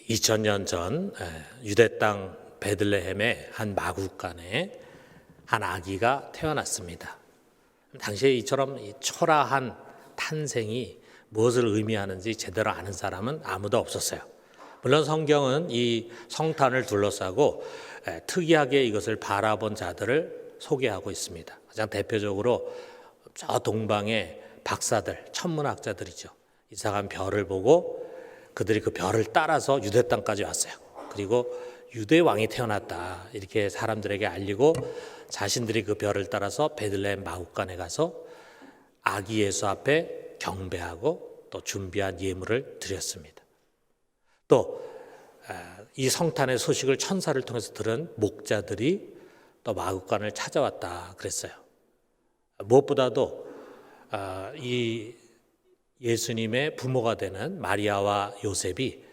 2000년 전 유대 땅 베들레헴의 한 마구간에 한 아기가 태어났습니다. 당시에 이처럼 초라한 탄생이 무엇을 의미하는지 제대로 아는 사람은 아무도 없었어요. 물론 성경은 이 성탄을 둘러싸고 특이하게 이것을 바라본 자들을 소개하고 있습니다. 가장 대표적으로 저 동방의 박사들, 천문학자들이죠. 이상한 별을 보고 그들이 그 별을 따라서 유대 땅까지 왔어요. 그리고 유대 왕이 태어났다 이렇게 사람들에게 알리고 자신들이 그 별을 따라서 베들레헴 마구간에 가서 아기 예수 앞에 경배하고 또 준비한 예물을 드렸습니다. 또 이 성탄의 소식을 천사를 통해서 들은 목자들이 또 마구간을 찾아왔다 그랬어요. 무엇보다도 이 예수님의 부모가 되는 마리아와 요셉이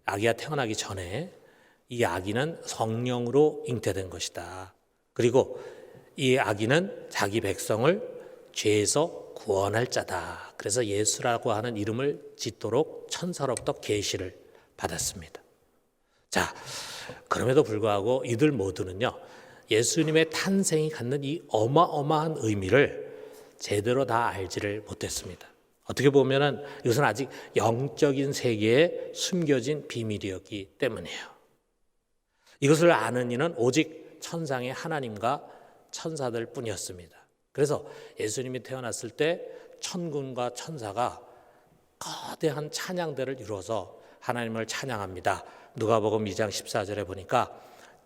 아기가 태어나기 전에 이 아기는 성령으로 잉태된 것이다. 그리고 이 아기는 자기 백성을 죄에서 구원할 자다. 그래서 예수라고 하는 이름을 짓도록 천사로부터 계시를 받았습니다. 자, 그럼에도 불구하고 이들 모두는요, 예수님의 탄생이 갖는 이 어마어마한 의미를 제대로 다 알지를 못했습니다. 어떻게 보면은 이것은 아직 영적인 세계에 숨겨진 비밀이었기 때문이에요. 이것을 아는 이는 오직 천상의 하나님과 천사들 뿐이었습니다. 그래서 예수님이 태어났을 때 천군과 천사가 거대한 찬양대를 이루어서 하나님을 찬양합니다. 누가복음 2장 14절에 보니까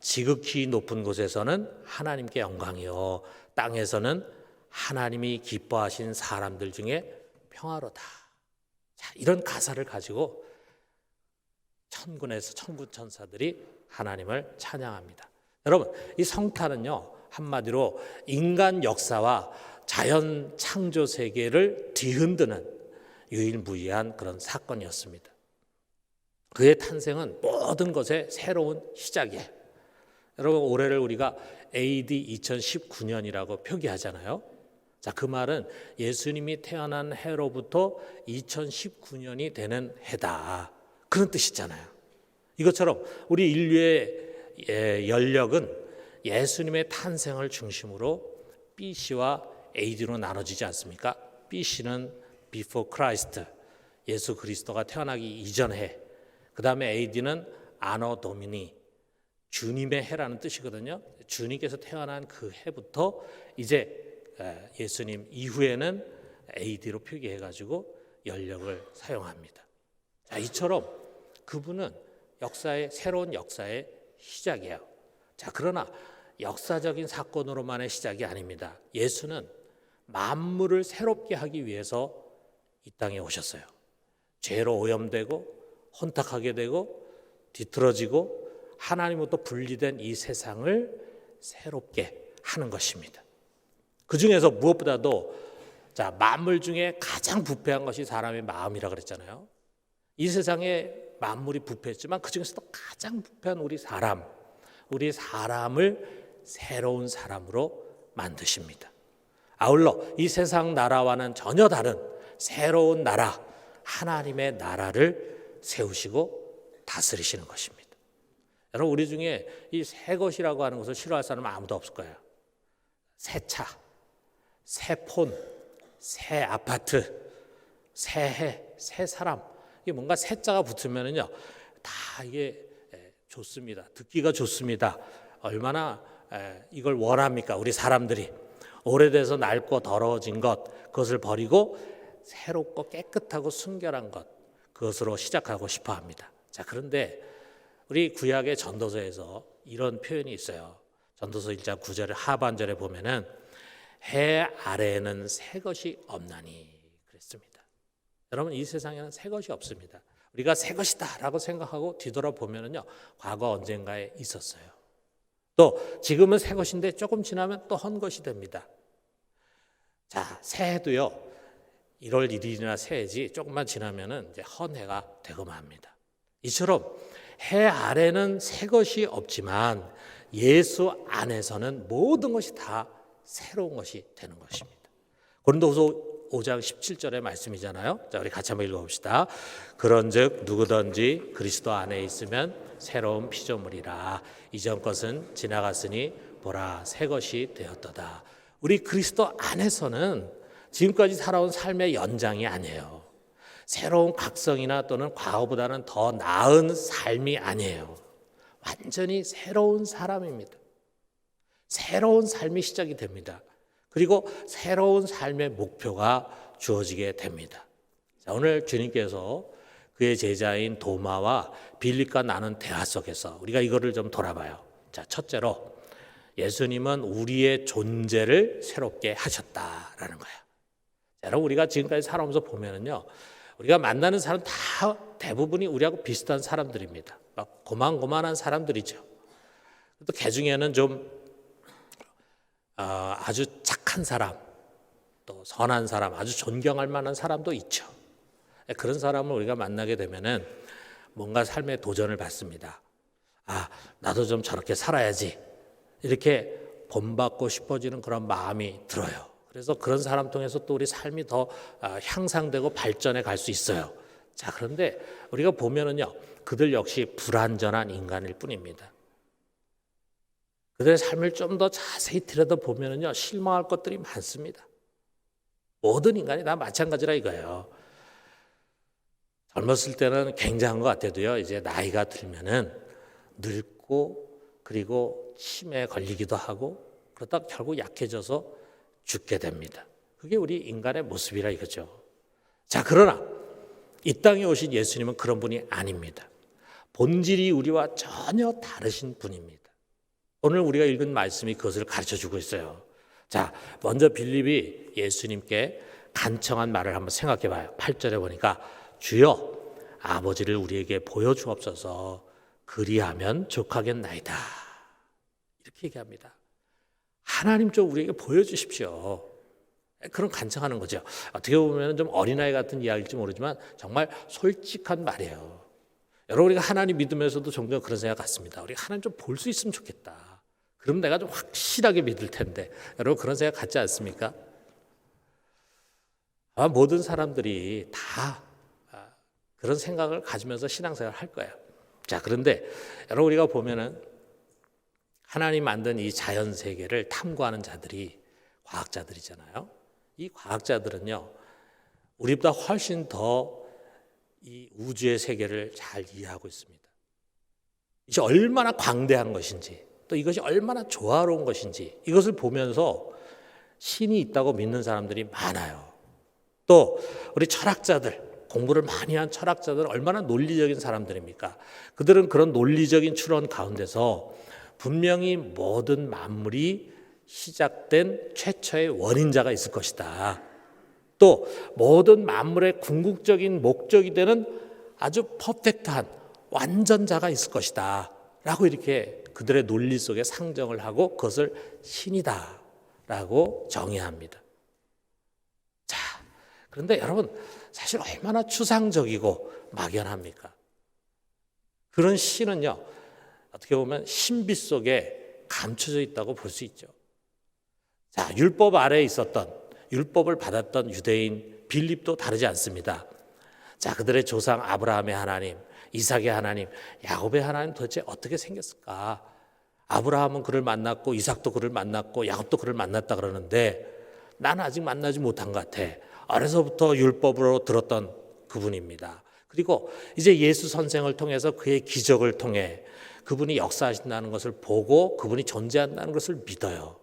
지극히 높은 곳에서는 하나님께 영광이요 땅에서는 하나님이 기뻐하신 사람들 중에 평화로다. 자, 이런 가사를 가지고 천군에서 천군 천사들이 하나님을 찬양합니다. 여러분, 이 성탄은요, 한마디로 인간 역사와 자연 창조 세계를 뒤흔드는 유일무이한 그런 사건이었습니다. 그의 탄생은 모든 것의 새로운 시작이에요. 여러분, 올해를 우리가 AD 2019년이라고 표기하잖아요. 자, 그 말은 예수님이 태어난 해로부터 2019년이 되는 해다. 그런 뜻이잖아요. 이것처럼 우리 인류의 연력은 예수님의 탄생을 중심으로 BC와 AD로 나눠지지 않습니까? BC는 Before Christ, 예수 그리스도가 태어나기 이전 해. 그 다음에 AD는 Anno Domini, 주님의 해라는 뜻이거든요. 주님께서 태어난 그 해부터 이제 예수님 이후에는 AD로 표기해가지고 연력을 사용합니다. 자, 이처럼 그분은 새로운 역사의 시작이에요. 자, 그러나 역사적인 사건으로만의 시작이 아닙니다. 예수는 만물을 새롭게 하기 위해서 이 땅에 오셨어요. 죄로 오염되고 혼탁하게 되고 뒤틀어지고 하나님으로부터 분리된 이 세상을 새롭게 하는 것입니다. 그 중에서 무엇보다도 자, 만물 중에 가장 부패한 것이 사람의 마음이라 그랬잖아요. 이 세상에 만물이 부패했지만 그 중에서도 가장 부패한 우리 사람을 새로운 사람으로 만드십니다. 아울러 이 세상 나라와는 전혀 다른 새로운 나라, 하나님의 나라를 세우시고 다스리시는 것입니다. 여러분, 우리 중에 이 새 것이라고 하는 것을 싫어할 사람은 아무도 없을 거예요. 새 차, 새 폰, 새 아파트, 새 해, 새 사람. 이게 뭔가 새자가 붙으면은요, 다 이게 좋습니다. 듣기가 좋습니다. 얼마나 이걸 원합니까? 우리 사람들이 오래돼서 낡고 더러워진 것, 그것을 버리고 새롭고 깨끗하고 순결한 것, 그것으로 시작하고 싶어 합니다. 자, 그런데 우리 구약의 전도서에서 이런 표현이 있어요. 전도서 1장 9절 하반절에 보면은 해 아래에는 새 것이 없나니 그랬습니다. 여러분, 이 세상에는 새 것이 없습니다. 우리가 새 것이다라고 생각하고 뒤돌아보면은요, 과거 언젠가에 있었어요. 또 지금은 새 것인데 조금 지나면 또 헌 것이 됩니다. 자, 새해도요, 1월 1일이나 새해지 조금만 지나면은 이제 헌해가 되고 맙니다. 이처럼 해 아래는 새 것이 없지만 예수 안에서는 모든 것이 다 새로운 것이 되는 것입니다. 고린도후서 야고보서 5장 17절의 말씀이잖아요. 자, 우리 같이 한번 읽어봅시다. 그런즉 누구든지 그리스도 안에 있으면 새로운 피조물이라. 이전 것은 지나갔으니 보라 새 것이 되었도다. 우리 그리스도 안에서는 지금까지 살아온 삶의 연장이 아니에요. 새로운 각성이나 또는 과거보다는 더 나은 삶이 아니에요. 완전히 새로운 사람입니다. 새로운 삶이 시작이 됩니다. 그리고 새로운 삶의 목표가 주어지게 됩니다. 자, 오늘 주님께서 그의 제자인 도마와 빌립과 나눈 대화 속에서 우리가 이거를 좀 돌아봐요. 자, 첫째로 예수님은 우리의 존재를 새롭게 하셨다라는 거예요. 자, 여러분 우리가 지금까지 살아오면서 보면은요, 우리가 만나는 사람 다 대부분이 우리하고 비슷한 사람들입니다. 막 고만고만한 사람들이죠. 또 그 중에는 좀 아주 착한 사람, 또 선한 사람, 아주 존경할 만한 사람도 있죠. 그런 사람을 우리가 만나게 되면은 뭔가 삶의 도전을 받습니다. 나도 좀 저렇게 살아야지. 이렇게 본받고 싶어지는 그런 마음이 들어요. 그래서 그런 사람 통해서 또 우리 삶이 더 향상되고 발전해 갈 수 있어요. 자, 그런데 우리가 보면은요, 그들 역시 불완전한 인간일 뿐입니다. 그들의 삶을 좀 더 자세히 들여다보면은요, 실망할 것들이 많습니다. 모든 인간이 다 마찬가지라 이거예요. 젊었을 때는 굉장한 것 같아도요, 이제 나이가 들면은 늙고 그리고 치매에 걸리기도 하고 그러다 결국 약해져서 죽게 됩니다. 그게 우리 인간의 모습이라 이거죠. 자, 그러나 이 땅에 오신 예수님은 그런 분이 아닙니다. 본질이 우리와 전혀 다르신 분입니다. 오늘 우리가 읽은 말씀이 그것을 가르쳐주고 있어요. 자, 먼저 빌립이 예수님께 간청한 말을 한번 생각해 봐요. 8절에 보니까 주여 아버지를 우리에게 보여주옵소서 그리하면 족하겠나이다. 이렇게 얘기합니다. 하나님 좀 우리에게 보여주십시오. 그런 간청하는 거죠. 어떻게 보면 좀 어린아이 같은 이야기일지 모르지만 정말 솔직한 말이에요. 여러분 우리가 하나님 믿으면서도 종종 그런 생각 같습니다. 우리가 하나님 좀 볼 수 있으면 좋겠다. 그럼 내가 좀 확실하게 믿을 텐데. 여러분 그런 생각 갖지 않습니까? 모든 사람들이 다 그런 생각을 가지면서 신앙생활을 할 거예요. 자, 그런데 여러분 우리가 보면은 하나님 만든 이 자연 세계를 탐구하는 자들이 과학자들이잖아요. 이 과학자들은요, 우리보다 훨씬 더 이 우주의 세계를 잘 이해하고 있습니다. 이것이 얼마나 광대한 것인지, 또 이것이 얼마나 조화로운 것인지 이것을 보면서 신이 있다고 믿는 사람들이 많아요. 또 우리 철학자들, 공부를 많이 한 철학자들은 얼마나 논리적인 사람들입니까? 그들은 그런 논리적인 추론 가운데서 분명히 모든 만물이 시작된 최초의 원인자가 있을 것이다. 또 모든 만물의 궁극적인 목적이 되는 아주 퍼펙트한 완전자가 있을 것이다 라고 이렇게 그들의 논리 속에 상정을 하고 그것을 신이다 라고 정의합니다. 자, 그런데 여러분 사실 얼마나 추상적이고 막연합니까? 그런 신은요, 어떻게 보면 신비 속에 감춰져 있다고 볼 수 있죠. 자, 율법 아래에 있었던, 율법을 받았던 유대인 빌립도 다르지 않습니다. 자, 그들의 조상 아브라함의 하나님, 이삭의 하나님, 야곱의 하나님 도대체 어떻게 생겼을까? 아브라함은 그를 만났고 이삭도 그를 만났고 야곱도 그를 만났다 그러는데 나는 아직 만나지 못한 것 같아. 어려서부터 율법으로 들었던 그분입니다. 그리고 이제 예수 선생을 통해서 그의 기적을 통해 그분이 역사하신다는 것을 보고 그분이 존재한다는 것을 믿어요.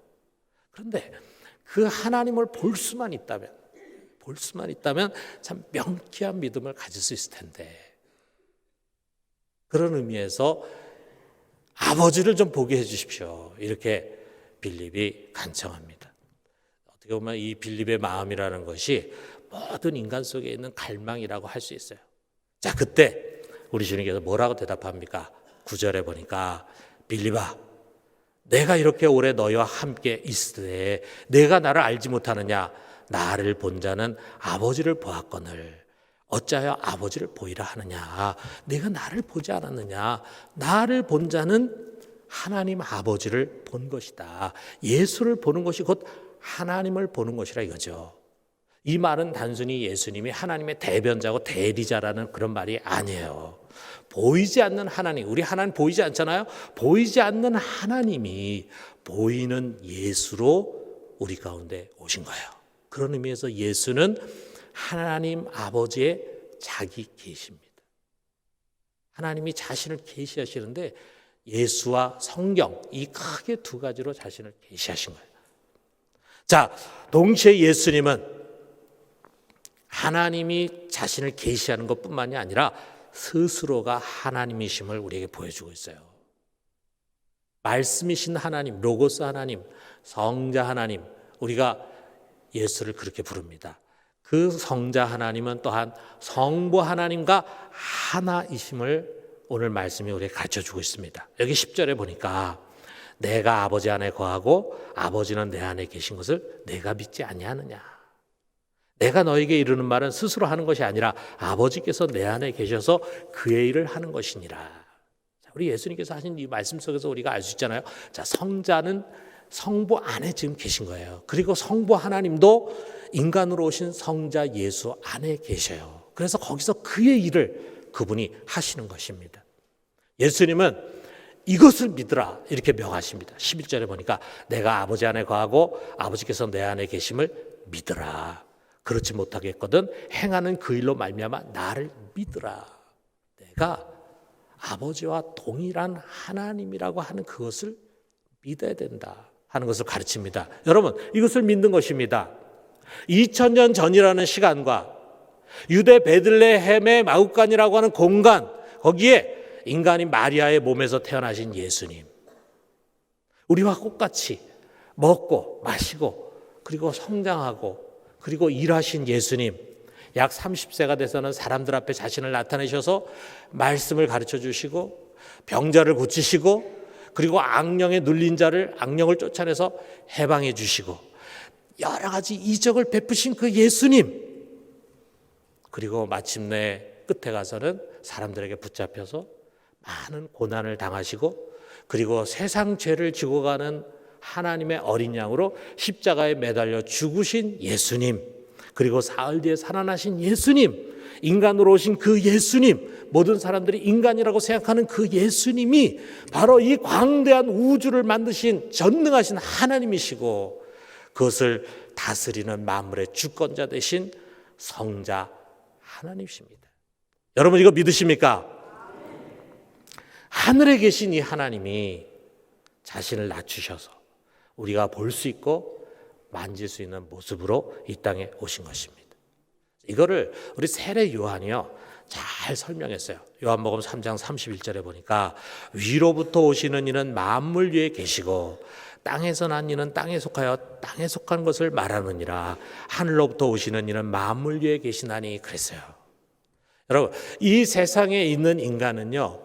그런데 그 하나님을 볼 수만 있다면 참 명쾌한 믿음을 가질 수 있을 텐데, 그런 의미에서 아버지를 좀 보게 해 주십시오. 이렇게 빌립이 간청합니다. 어떻게 보면 이 빌립의 마음이라는 것이 모든 인간 속에 있는 갈망이라고 할 수 있어요. 자, 그때 우리 주님께서 뭐라고 대답합니까? 9절에 보니까 빌립아, 내가 이렇게 오래 너희와 함께 있으되 내가 나를 알지 못하느냐? 나를 본 자는 아버지를 보았거늘 어찌하여 아버지를 보이라 하느냐? 내가 나를 보지 않았느냐? 나를 본 자는 하나님 아버지를 본 것이다. 예수를 보는 것이 곧 하나님을 보는 것이라 이거죠. 이 말은 단순히 예수님이 하나님의 대변자고 대리자라는 그런 말이 아니에요. 보이지 않는 하나님, 우리 하나님 보이지 않잖아요. 보이지 않는 하나님이 보이는 예수로 우리 가운데 오신 거예요. 그런 의미에서 예수는 하나님 아버지의 자기 계시입니다. 하나님이 자신을 계시하시는데 예수와 성경, 이 크게 두 가지로 자신을 계시하신 거예요. 자, 동시에 예수님은 하나님이 자신을 계시하는 것뿐만이 아니라 스스로가 하나님이심을 우리에게 보여주고 있어요. 말씀이신 하나님, 로고스 하나님, 성자 하나님, 우리가 예수를 그렇게 부릅니다. 그 성자 하나님은 또한 성부 하나님과 하나이심을 오늘 말씀이 우리에게 가르쳐주고 있습니다. 여기 10절에 보니까 내가 아버지 안에 거하고 아버지는 내 안에 계신 것을 내가 믿지 아니하느냐. 내가 너에게 이르는 말은 스스로 하는 것이 아니라 아버지께서 내 안에 계셔서 그의 일을 하는 것이니라. 우리 예수님께서 하신 이 말씀 속에서 우리가 알 수 있잖아요. 자, 성자는 성부 안에 지금 계신 거예요. 그리고 성부 하나님도 인간으로 오신 성자 예수 안에 계셔요. 그래서 거기서 그의 일을 그분이 하시는 것입니다. 예수님은 이것을 믿으라 이렇게 명하십니다. 11절에 보니까 내가 아버지 안에 거하고 아버지께서 내 안에 계심을 믿으라. 그렇지 못하겠거든 행하는 그 일로 말미암아 나를 믿으라. 내가 아버지와 동일한 하나님이라고 하는 그것을 믿어야 된다 하는 것을 가르칩니다. 여러분, 이것을 믿는 것입니다. 2000년 전이라는 시간과 유대 베들레헴의 마구간이라고 하는 공간, 거기에 인간인 마리아의 몸에서 태어나신 예수님, 우리와 똑같이 먹고 마시고 그리고 성장하고 그리고 일하신 예수님, 약 30세가 돼서는 사람들 앞에 자신을 나타내셔서 말씀을 가르쳐 주시고 병자를 고치시고 그리고 악령에 눌린 자를 악령을 쫓아내서 해방해 주시고 여러 가지 이적을 베푸신 그 예수님, 그리고 마침내 끝에 가서는 사람들에게 붙잡혀서 많은 고난을 당하시고 그리고 세상 죄를 지고 가는 하나님의 어린 양으로 십자가에 매달려 죽으신 예수님, 그리고 사흘 뒤에 살아나신 예수님, 인간으로 오신 그 예수님, 모든 사람들이 인간이라고 생각하는 그 예수님이 바로 이 광대한 우주를 만드신 전능하신 하나님이시고 그것을 다스리는 만물의 주권자 되신 성자 하나님이십니다. 여러분, 이거 믿으십니까? 하늘에 계신 이 하나님이 자신을 낮추셔서 우리가 볼 수 있고 만질 수 있는 모습으로 이 땅에 오신 것입니다. 이거를 우리 세례 요한이요 잘 설명했어요. 요한복음 3장 31절에 보니까 위로부터 오시는 이는 만물 위에 계시고 땅에서 난 이는 땅에 속하여 땅에 속한 것을 말하느니라. 하늘로부터 오시는 이는 만물 위에 계시나니 그랬어요. 여러분, 이 세상에 있는 인간은요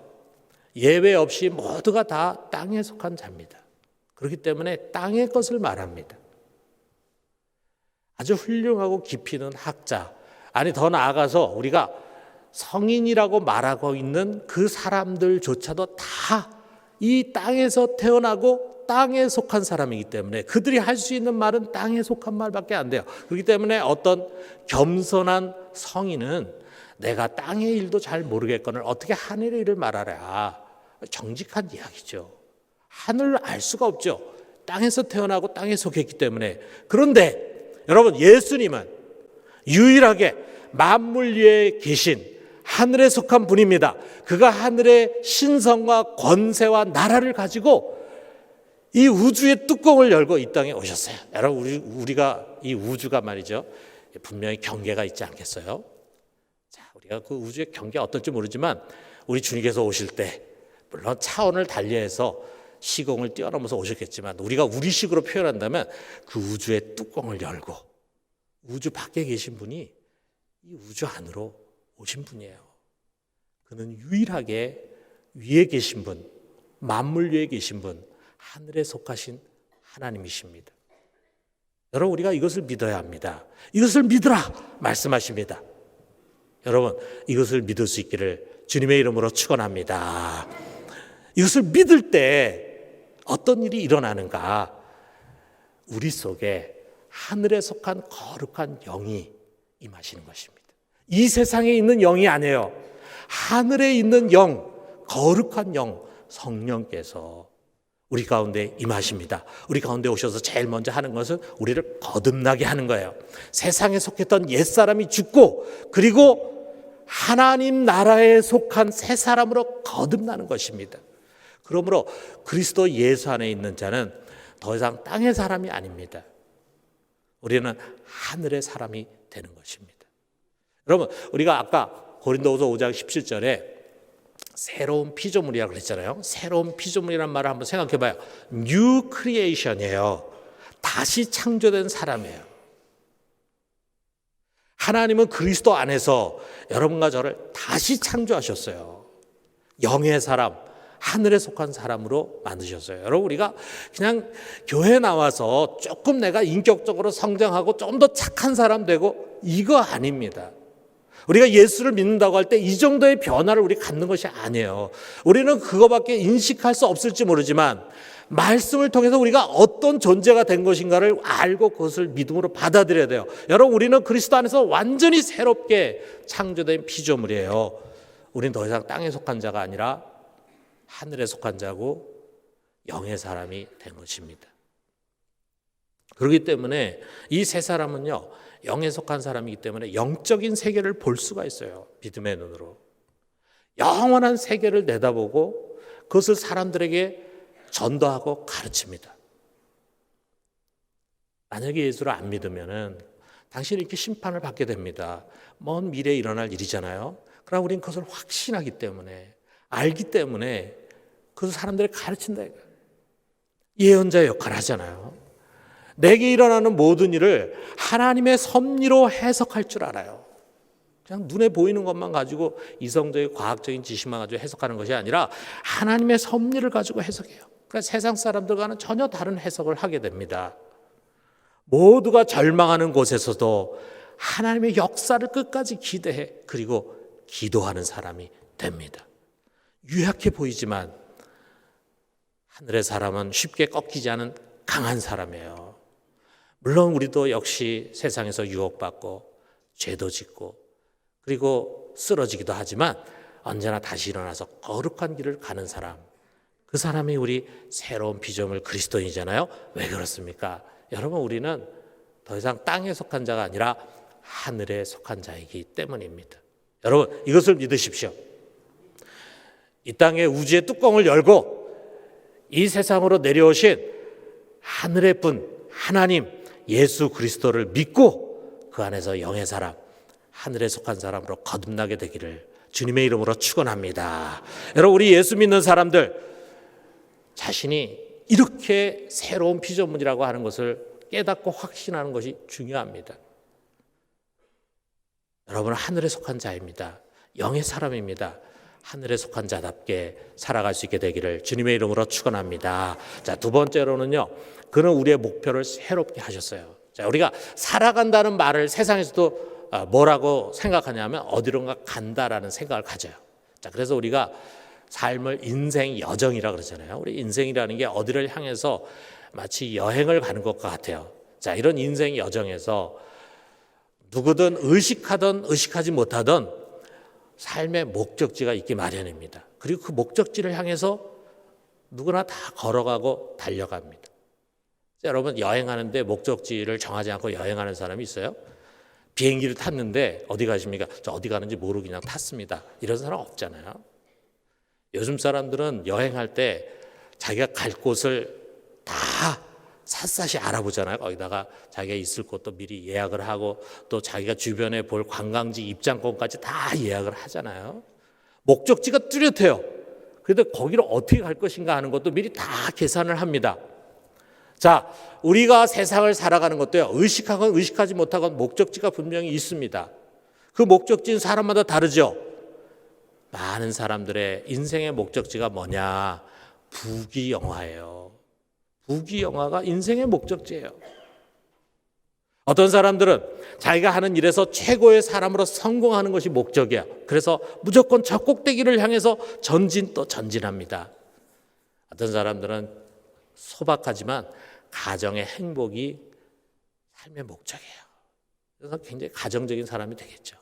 예외 없이 모두가 다 땅에 속한 자입니다. 그렇기 때문에 땅의 것을 말합니다. 아주 훌륭하고 깊이 있는 학자, 아니 더 나아가서 우리가 성인이라고 말하고 있는 그 사람들조차도 다 이 땅에서 태어나고 땅에 속한 사람이기 때문에 그들이 할 수 있는 말은 땅에 속한 말밖에 안 돼요. 그렇기 때문에 어떤 겸손한 성인은 내가 땅의 일도 잘 모르겠거늘 어떻게 하늘의 일을 말하랴. 정직한 이야기죠. 하늘을 알 수가 없죠. 땅에서 태어나고 땅에 속했기 때문에. 그런데 여러분, 예수님은 유일하게 만물 위에 계신 하늘에 속한 분입니다. 그가 하늘의 신성과 권세와 나라를 가지고 이 우주의 뚜껑을 열고 이 땅에 오셨어요. 여러분, 우리가 이 우주가 말이죠, 분명히 경계가 있지 않겠어요? 자, 우리가 그 우주의 경계가 어떨지 모르지만 우리 주님께서 오실 때 물론 차원을 달리해서 시공을 뛰어넘어서 오셨겠지만 우리가 우리식으로 표현한다면 그 우주의 뚜껑을 열고 우주 밖에 계신 분이 이 우주 안으로 오신 분이에요. 그는 유일하게 위에 계신 분, 만물 위에 계신 분, 하늘에 속하신 하나님이십니다. 여러분, 우리가 이것을 믿어야 합니다. 이것을 믿으라 말씀하십니다. 여러분, 이것을 믿을 수 있기를 주님의 이름으로 축원합니다. 이것을 믿을 때 어떤 일이 일어나는가? 우리 속에 하늘에 속한 거룩한 영이 임하시는 것입니다. 이 세상에 있는 영이 아니에요. 하늘에 있는 영, 거룩한 영, 성령께서 우리 가운데 임하십니다. 우리 가운데 오셔서 제일 먼저 하는 것은 우리를 거듭나게 하는 거예요. 세상에 속했던 옛사람이 죽고, 그리고 하나님 나라에 속한 새 사람으로 거듭나는 것입니다. 그러므로 그리스도 예수 안에 있는 자는 더 이상 땅의 사람이 아닙니다. 우리는 하늘의 사람이 되는 것입니다. 여러분, 우리가 아까 고린도후서 5장 17절에 새로운 피조물이라고 그랬잖아요. 새로운 피조물이라는 말을 한번 생각해 봐요. New creation이에요. 다시 창조된 사람이에요. 하나님은 그리스도 안에서 여러분과 저를 다시 창조하셨어요. 영의 사람, 하늘에 속한 사람으로 만드셨어요. 여러분, 우리가 그냥 교회 나와서 조금 내가 인격적으로 성장하고 좀 더 착한 사람 되고 이거 아닙니다. 우리가 예수를 믿는다고 할 때 이 정도의 변화를 우리 갖는 것이 아니에요. 우리는 그거밖에 인식할 수 없을지 모르지만 말씀을 통해서 우리가 어떤 존재가 된 것인가를 알고 그것을 믿음으로 받아들여야 돼요. 여러분, 우리는 그리스도 안에서 완전히 새롭게 창조된 피조물이에요. 우리는 더 이상 땅에 속한 자가 아니라 하늘에 속한 자고 영의 사람이 된 것입니다. 그렇기 때문에 이 세 사람은요, 영에 속한 사람이기 때문에 영적인 세계를 볼 수가 있어요. 믿음의 눈으로. 영원한 세계를 내다보고 그것을 사람들에게 전도하고 가르칩니다. 만약에 예수를 안 믿으면은 당신이 이렇게 심판을 받게 됩니다. 먼 미래에 일어날 일이잖아요. 그러나 우리는 그것을 확신하기 때문에, 알기 때문에 그것을 사람들에게 가르친다. 예언자의 역할을 하잖아요. 내게 일어나는 모든 일을 하나님의 섭리로 해석할 줄 알아요. 그냥 눈에 보이는 것만 가지고 이성적인 과학적인 지식만 가지고 해석하는 것이 아니라 하나님의 섭리를 가지고 해석해요. 그러니까 세상 사람들과는 전혀 다른 해석을 하게 됩니다. 모두가 절망하는 곳에서도 하나님의 역사를 끝까지 기대해, 그리고 기도하는 사람이 됩니다. 유약해 보이지만 하늘의 사람은 쉽게 꺾이지 않은 강한 사람이에요. 물론 우리도 역시 세상에서 유혹받고 죄도 짓고 그리고 쓰러지기도 하지만 언제나 다시 일어나서 거룩한 길을 가는 사람, 그 사람이 우리 새로운 피조물 그리스도인이잖아요. 왜 그렇습니까? 여러분, 우리는 더 이상 땅에 속한 자가 아니라 하늘에 속한 자이기 때문입니다. 여러분, 이것을 믿으십시오. 이 땅의 우주의 뚜껑을 열고 이 세상으로 내려오신 하늘의 분 하나님 예수 그리스도를 믿고 그 안에서 영의 사람, 하늘에 속한 사람으로 거듭나게 되기를 주님의 이름으로 축원합니다. 여러분, 우리 예수 믿는 사람들 자신이 이렇게 새로운 피조물이라고 하는 것을 깨닫고 확신하는 것이 중요합니다. 여러분은 하늘에 속한 자입니다. 영의 사람입니다. 하늘에 속한 자답게 살아갈 수 있게 되기를 주님의 이름으로 축원합니다. 자, 두 번째로는요, 그는 우리의 목표를 새롭게 하셨어요. 자, 우리가 살아간다는 말을 세상에서도 뭐라고 생각하냐면 어디론가 간다라는 생각을 가져요. 자, 그래서 우리가 삶을 인생 여정이라고 그러잖아요. 우리 인생이라는 게 어디를 향해서 마치 여행을 가는 것과 같아요. 자, 이런 인생 여정에서 누구든 의식하든 의식하지 못하든 삶의 목적지가 있기 마련입니다. 그리고 그 목적지를 향해서 누구나 다 걸어가고 달려갑니다. 자, 여러분, 여행하는데 목적지를 정하지 않고 여행하는 사람이 있어요? 비행기를 탔는데 어디 가십니까? 저 어디 가는지 모르고 그냥 탔습니다. 이런 사람 없잖아요. 요즘 사람들은 여행할 때 자기가 갈 곳을 다 샅샅이 알아보잖아요. 거기다가 자기가 있을 곳도 미리 예약을 하고 또 자기가 주변에 볼 관광지 입장권까지 다 예약을 하잖아요. 목적지가 뚜렷해요. 그런데 거기를 어떻게 갈 것인가 하는 것도 미리 다 계산을 합니다. 자, 우리가 세상을 살아가는 것도요, 의식하건 의식하지 못하건 목적지가 분명히 있습니다. 그 목적지는 사람마다 다르죠. 많은 사람들의 인생의 목적지가 뭐냐? 부귀영화예요. 부귀영화가 인생의 목적지예요. 어떤 사람들은 자기가 하는 일에서 최고의 사람으로 성공하는 것이 목적이야. 그래서 무조건 저 꼭대기를 향해서 전진 또 전진합니다. 어떤 사람들은 소박하지만 가정의 행복이 삶의 목적이에요. 그래서 굉장히 가정적인 사람이 되겠죠.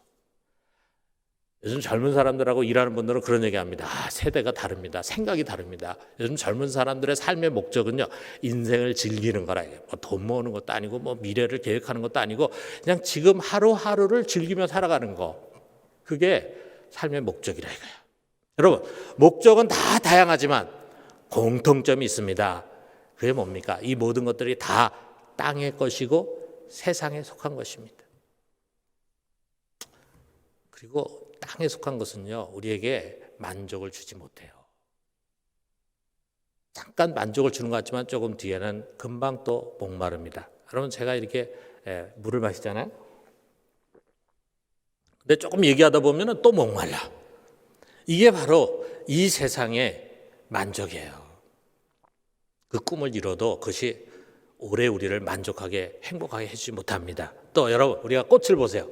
요즘 젊은 사람들하고 일하는 분들은 그런 얘기합니다. 세대가 다릅니다. 생각이 다릅니다. 요즘 젊은 사람들의 삶의 목적은요, 인생을 즐기는 거라. 돈 모으는 것도 아니고 미래를 계획하는 것도 아니고 그냥 지금 하루하루를 즐기며 살아가는 거. 그게 삶의 목적이라 이거예요. 여러분, 목적은 다 다양하지만 공통점이 있습니다. 그게 뭡니까? 이 모든 것들이 다 땅의 것이고 세상에 속한 것입니다. 그리고 땅에 속한 것은요, 우리에게 만족을 주지 못해요. 잠깐 만족을 주는 것 같지만 조금 뒤에는 금방 또 목마릅니다. 여러분, 제가 이렇게 물을 마시잖아요. 근데 조금 얘기하다 보면 또 목말라. 이게 바로 이 세상의 만족이에요. 그 꿈을 이뤄도 그것이 오래 우리를 만족하게 행복하게 해주지 못합니다. 또 여러분, 우리가 꽃을 보세요.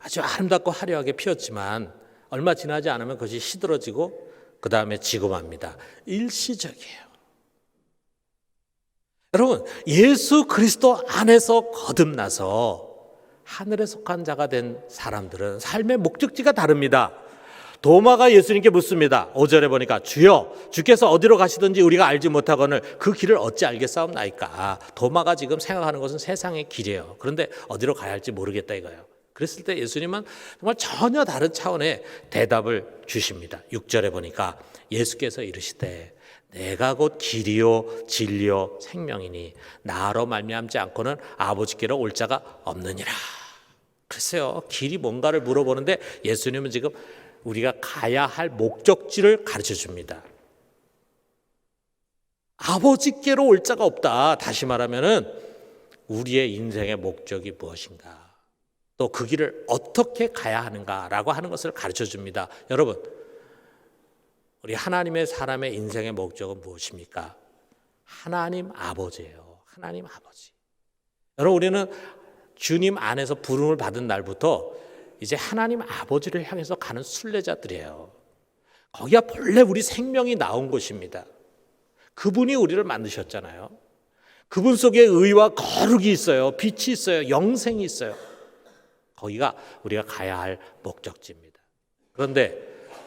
아주 아름답고 화려하게 피었지만 얼마 지나지 않으면 그것이 시들어지고 그 다음에 지고 맙니다. 일시적이에요. 여러분, 예수 그리스도 안에서 거듭나서 하늘에 속한 자가 된 사람들은 삶의 목적지가 다릅니다. 도마가 예수님께 묻습니다. 5절에 보니까 주여 주께서 어디로 가시든지 우리가 알지 못하거늘 그 길을 어찌 알겠사옵나이까. 도마가 지금 생각하는 것은 세상의 길이에요. 그런데 어디로 가야 할지 모르겠다 이거예요. 그랬을 때 예수님은 정말 전혀 다른 차원의 대답을 주십니다. 6절에 보니까 예수께서 이르시되 내가 곧 길이요 진리요 생명이니 나로 말미암지 않고는 아버지께로 올 자가 없느니라. 글쎄요, 길이 뭔가를 물어보는데 예수님은 지금 우리가 가야 할 목적지를 가르쳐 줍니다. 아버지께로 올 자가 없다. 다시 말하면은 우리의 인생의 목적이 무엇인가, 또 그 길을 어떻게 가야 하는가라고 하는 것을 가르쳐 줍니다. 여러분, 우리 하나님의 사람의 인생의 목적은 무엇입니까? 하나님 아버지예요. 하나님 아버지. 여러분, 우리는 주님 안에서 부름을 받은 날부터 이제 하나님 아버지를 향해서 가는 순례자들이에요. 거기가 본래 우리 생명이 나온 곳입니다. 그분이 우리를 만드셨잖아요. 그분 속에 의와 거룩이 있어요. 빛이 있어요. 영생이 있어요. 거기가 우리가 가야 할 목적지입니다. 그런데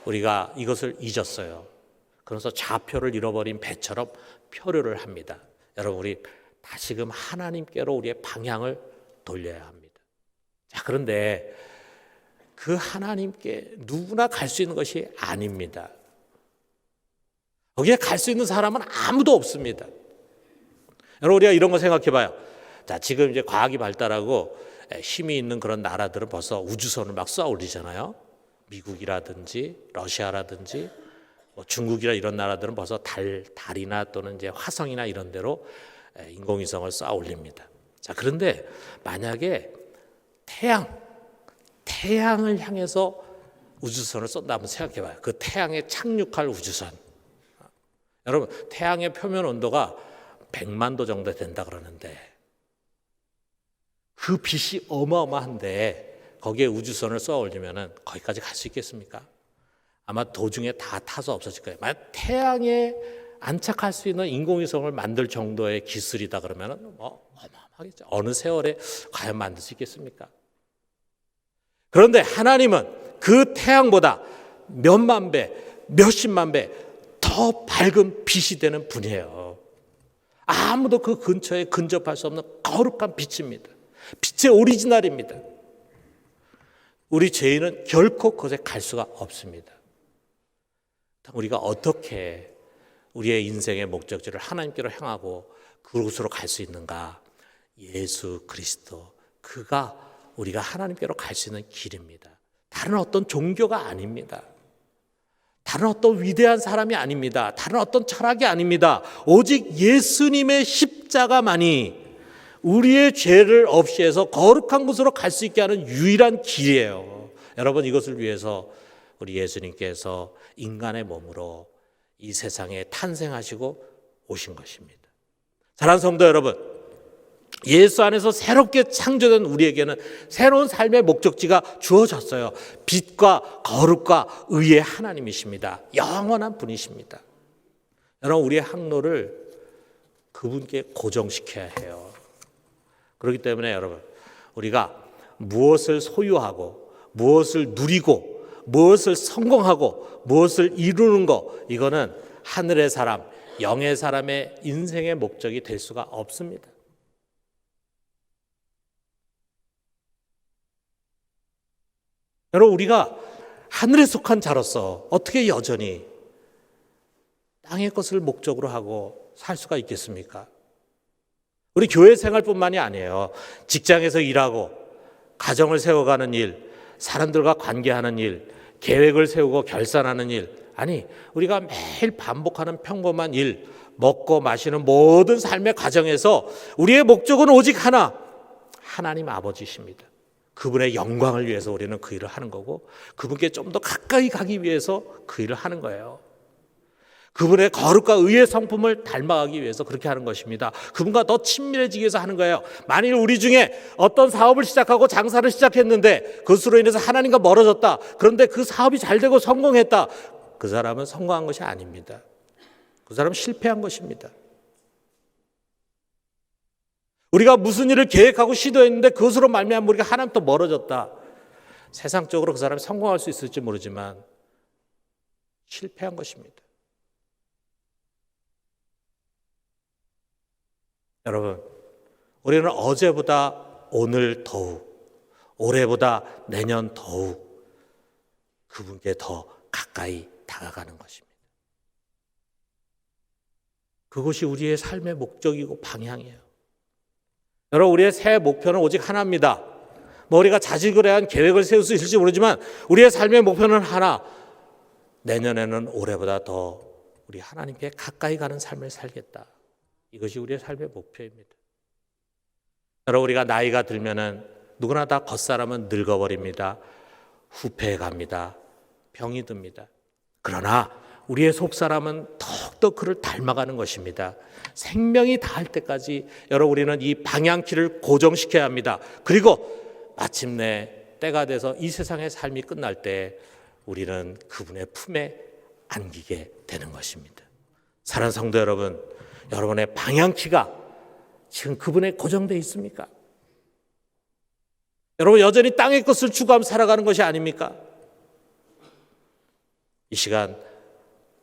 우리가 이것을 잊었어요. 그래서 좌표를 잃어버린 배처럼 표류를 합니다. 여러분, 우리 다시금 하나님께로 우리의 방향을 돌려야 합니다. 자, 그런데 그 하나님께 누구나 갈 수 있는 것이 아닙니다. 거기에 갈 수 있는 사람은 아무도 없습니다. 여러분, 우리가 이런 거 생각해 봐요. 자, 지금 이제 과학이 발달하고 힘이 있는 그런 나라들은 벌써 우주선을 막 쏘아 올리잖아요. 미국이라든지 러시아라든지 중국이나 이런 나라들은 벌써 달이나 또는 이제 화성이나 이런 데로 인공위성을 쏘아 올립니다. 자, 그런데 만약에 태양을 향해서 우주선을 쏜다 한번 생각해 봐요. 그 태양에 착륙할 우주선. 여러분, 태양의 표면 온도가 100만 도 정도 된다 그러는데 그 빛이 어마어마한데 거기에 우주선을 쏘아 올리면은 거기까지 갈 수 있겠습니까? 아마 도중에 다 타서 없어질 거예요. 만약 태양에 안착할 수 있는 인공위성을 만들 정도의 기술이다 그러면은 어마어마하겠죠. 어느 세월에 과연 만들 수 있겠습니까? 그런데 하나님은 그 태양보다 몇만 배, 몇십만 배 더 밝은 빛이 되는 분이에요. 아무도 그 근처에 근접할 수 없는 거룩한 빛입니다. 빛의 오리지널입니다. 우리 죄인은 결코 그곳에 갈 수가 없습니다. 우리가 어떻게 우리의 인생의 목적지를 하나님께로 향하고 그곳으로 갈 수 있는가? 예수 그리스도, 그가 우리가 하나님께로 갈 수 있는 길입니다. 다른 어떤 종교가 아닙니다. 다른 어떤 위대한 사람이 아닙니다. 다른 어떤 철학이 아닙니다. 오직 예수님의 십자가만이 우리의 죄를 없이 해서 거룩한 곳으로 갈 수 있게 하는 유일한 길이에요. 여러분, 이것을 위해서 우리 예수님께서 인간의 몸으로 이 세상에 탄생하시고 오신 것입니다. 사랑하는 성도 여러분, 예수 안에서 새롭게 창조된 우리에게는 새로운 삶의 목적지가 주어졌어요. 빛과 거룩과 의의 하나님이십니다. 영원한 분이십니다. 여러분, 우리의 항로를 그분께 고정시켜야 해요. 그렇기 때문에 여러분, 우리가 무엇을 소유하고 무엇을 누리고 무엇을 성공하고 무엇을 이루는 거, 이거는 하늘의 사람, 영의 사람의 인생의 목적이 될 수가 없습니다. 여러분, 우리가 하늘에 속한 자로서 어떻게 여전히 땅의 것을 목적으로 하고 살 수가 있겠습니까? 우리 교회 생활뿐만이 아니에요. 직장에서 일하고 가정을 세워가는 일, 사람들과 관계하는 일, 계획을 세우고 결산하는 일, 아니 우리가 매일 반복하는 평범한 일, 먹고 마시는 모든 삶의 과정에서 우리의 목적은 오직 하나, 하나님 아버지십니다. 그분의 영광을 위해서 우리는 그 일을 하는 거고, 그분께 좀 더 가까이 가기 위해서 그 일을 하는 거예요. 그분의 거룩과 의의 성품을 닮아가기 위해서 그렇게 하는 것입니다. 그분과 더 친밀해지기 위해서 하는 거예요. 만일 우리 중에 어떤 사업을 시작하고 장사를 시작했는데 그것으로 인해서 하나님과 멀어졌다. 그런데 그 사업이 잘 되고 성공했다. 그 사람은 성공한 것이 아닙니다. 그 사람은 실패한 것입니다. 우리가 무슨 일을 계획하고 시도했는데 그것으로 말미암아 우리가 하나님부터 멀어졌다. 세상적으로 그 사람이 성공할 수 있을지 모르지만 실패한 것입니다. 여러분, 우리는 어제보다 오늘 더욱, 올해보다 내년 더욱 그분께 더 가까이 다가가는 것입니다. 그것이 우리의 삶의 목적이고 방향이에요. 여러분, 우리의 새해 목표는 오직 하나입니다. 우리가 자식을 위한 계획을 세울 수 있을지 모르지만 우리의 삶의 목표는 하나. 내년에는 올해보다 더 우리 하나님께 가까이 가는 삶을 살겠다. 이것이 우리의 삶의 목표입니다. 여러분, 우리가 나이가 들면은 누구나 다 겉사람은 늙어버립니다. 후패해 갑니다. 병이 듭니다. 그러나 우리의 속사람은 더욱더 그를 닮아가는 것입니다. 생명이 다할 때까지 여러분, 우리는 이 방향키를 고정시켜야 합니다. 그리고 마침내 때가 돼서 이 세상의 삶이 끝날 때 우리는 그분의 품에 안기게 되는 것입니다. 사랑하는 성도 여러분, 여러분의 방향키가 지금 그분에 고정되어 있습니까? 여러분, 여전히 땅의 것을 추구하며 살아가는 것이 아닙니까? 이 시간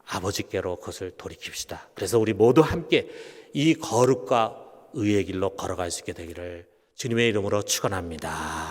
아버지께로 그것을 돌이킵시다. 그래서 우리 모두 함께 이 거룩과 의의 길로 걸어갈 수 있게 되기를 주님의 이름으로 축원합니다.